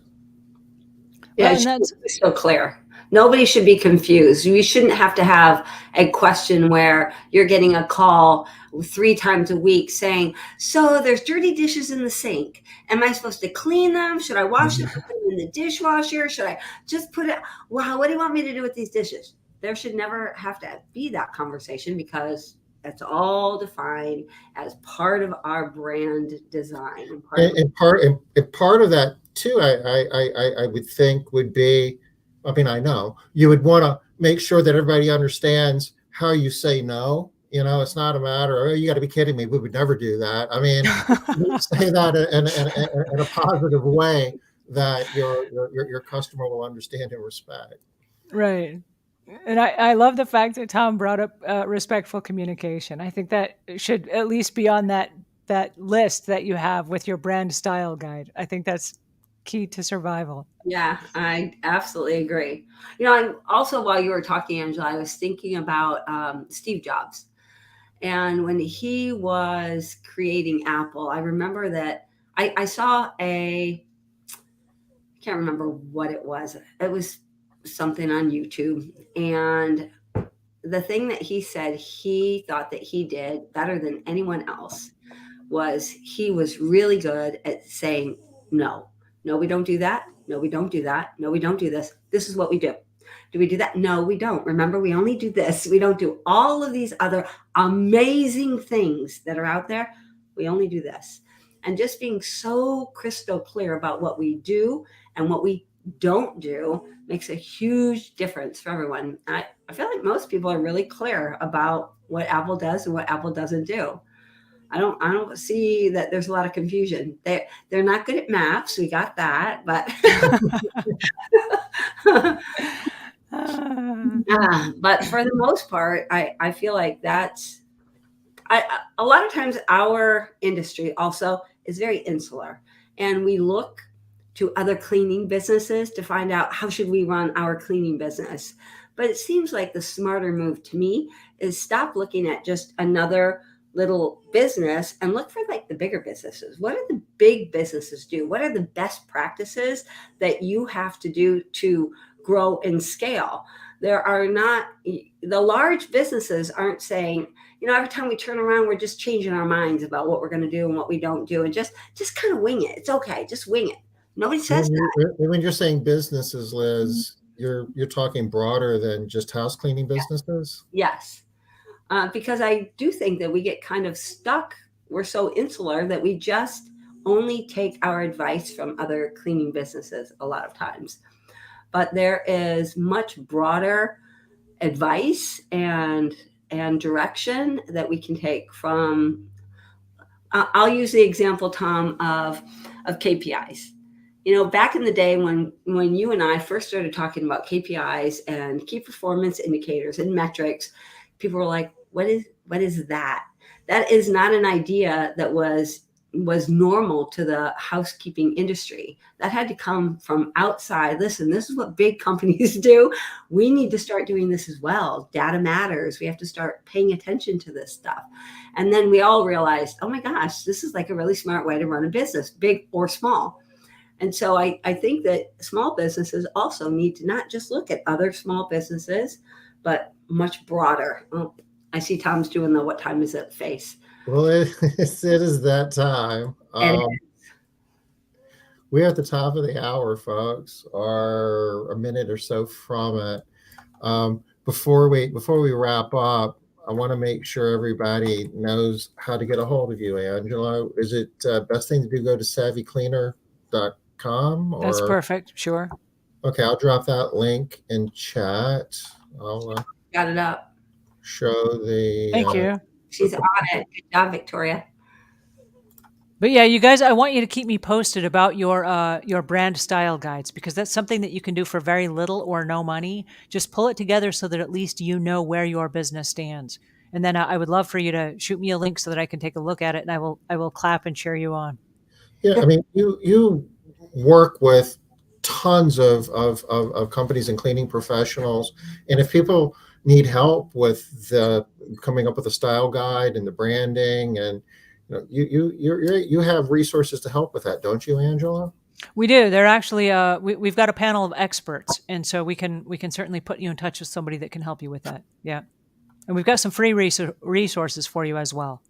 Yeah, Well, and it should be so clear. Nobody should be confused. You shouldn't have to have a question where you're getting a call 3 times a week saying, so there's dirty dishes in the sink. Am I supposed to clean them? Should I wash them, put them in the dishwasher? Should I just put it? Wow, what do you want me to do with these dishes? There should never have to be that conversation, because that's all defined as part of our brand design. And part of that too, I would think would be, I know you would want to make sure that everybody understands how you say no. It's not a matter of, oh, you got to be kidding me, we would never do that. You say that in a positive way that your customer will understand and respect. Right. And I love the fact that Tom brought up respectful communication. I think that should at least be on that list that you have with your brand style guide. I think that's key to survival. Yeah, I absolutely agree. And also, while you were talking, Angela, I was thinking about Steve Jobs. And when he was creating Apple, I remember that I saw I can't remember what it was. It was something on YouTube. And the thing that he said he thought that he did better than anyone else was he was really good at saying No, no, we don't do that. No, we don't do that. No, we don't do this. This is what we do. Do we do that? No, we don't. Remember, we only do this. We don't do all of these other amazing things that are out there. We only do this. And just being so crystal clear about what we do and what we don't do makes a huge difference for everyone. I feel like most people are really clear about what Apple does and what Apple doesn't do. I don't see that there's a lot of confusion. They're not good at maps. We got that, but but for the most part, I feel like that's a lot of times our industry also is very insular, and we look to other cleaning businesses to find out how should we run our cleaning business. But it seems like the smarter move to me is stop looking at just another little business and look for like the bigger businesses. What do the big businesses do? What are the best practices that you have to do to grow and scale? There are not, the large businesses aren't saying, every time we turn around, we're just changing our minds about what we're going to do and what we don't do, and just kind of wing it. It's okay, just wing it. Nobody says that. When you're saying businesses, Liz, you're talking broader than just house cleaning businesses? Yes. Because I do think that we get kind of stuck. We're so insular that we just only take our advice from other cleaning businesses a lot of times. But there is much broader advice and direction that we can take from, I'll use the example, Tom, of KPIs. Back in the day when you and I first started talking about KPIs and key performance indicators and metrics, people were like, what is that? That is not an idea that was normal to the housekeeping industry. That had to come from outside. Listen, this is what big companies do. We need to start doing this as well. Data matters. We have to start paying attention to this stuff. And then we all realized, oh my gosh, this is like a really smart way to run a business, big or small. And so I think that small businesses also need to not just look at other small businesses, but much broader. Oh, I see Tom's doing the what time is it face. Well, it is that time. We're at the top of the hour, folks, or a minute or so from it. Before we wrap up, I want to make sure everybody knows how to get a hold of you, Angela. Is it best thing to do go to savvycleaner.com? That's perfect. Sure. Okay, I'll drop that link in chat. I'll got it up. Show the. Thank you. She's on it. Good job, Victoria. But yeah, you guys, I want you to keep me posted about your brand style guides, because that's something that you can do for very little or no money. Just pull it together so that at least you know where your business stands. And then I would love for you to shoot me a link so that I can take a look at it, and I will clap and cheer you on. Yeah, I mean, you work with tons of companies and cleaning professionals, and if people need help with the coming up with a style guide and the branding, and you have resources to help with that, don't you, Angela? We do. They're actually we've got a panel of experts, and so we can certainly put you in touch with somebody that can help you with that. Yeah, and we've got some free resources for you as well.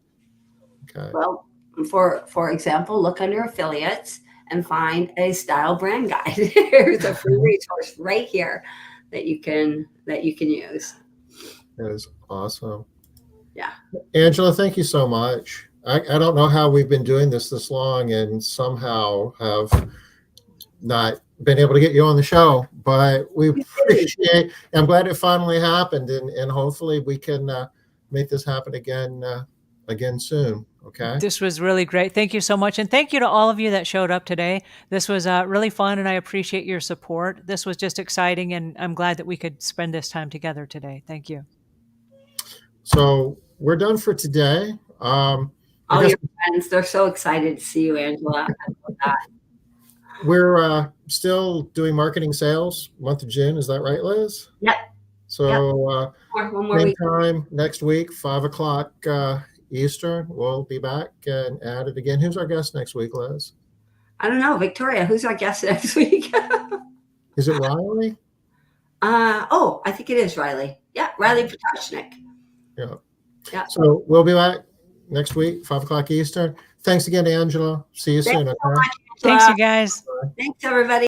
Okay. Well, for example, look under affiliates and find a style brand guide. There's a free resource right here that you can use. That is awesome. Yeah. Angela, thank you so much. I don't know how we've been doing this long and somehow have not been able to get you on the show, but we appreciate. I'm glad it finally happened, and hopefully we can make this happen again soon. Okay. This was really great. Thank you so much, and thank you to all of you that showed up today. This was really fun, and I appreciate your support. This was just exciting, and I'm glad that we could spend this time together today. Thank you. So we're done for today. All your friends, they're so excited to see you, Angela. I love that. We're still doing marketing sales month of June. Is that right, Liz? Yep. So same time next week, 5:00 Eastern. We'll be back and at it again. Who's our guest next week, Liz? I don't know. Victoria, who's our guest next week? Is it Riley? I think it is Riley. Yeah, Riley Potashnik. Yeah. So we'll be back next week, 5:00 Eastern. Thanks again, Angela. See you soon. Okay? So much, Thanks, you guys. Thanks, everybody.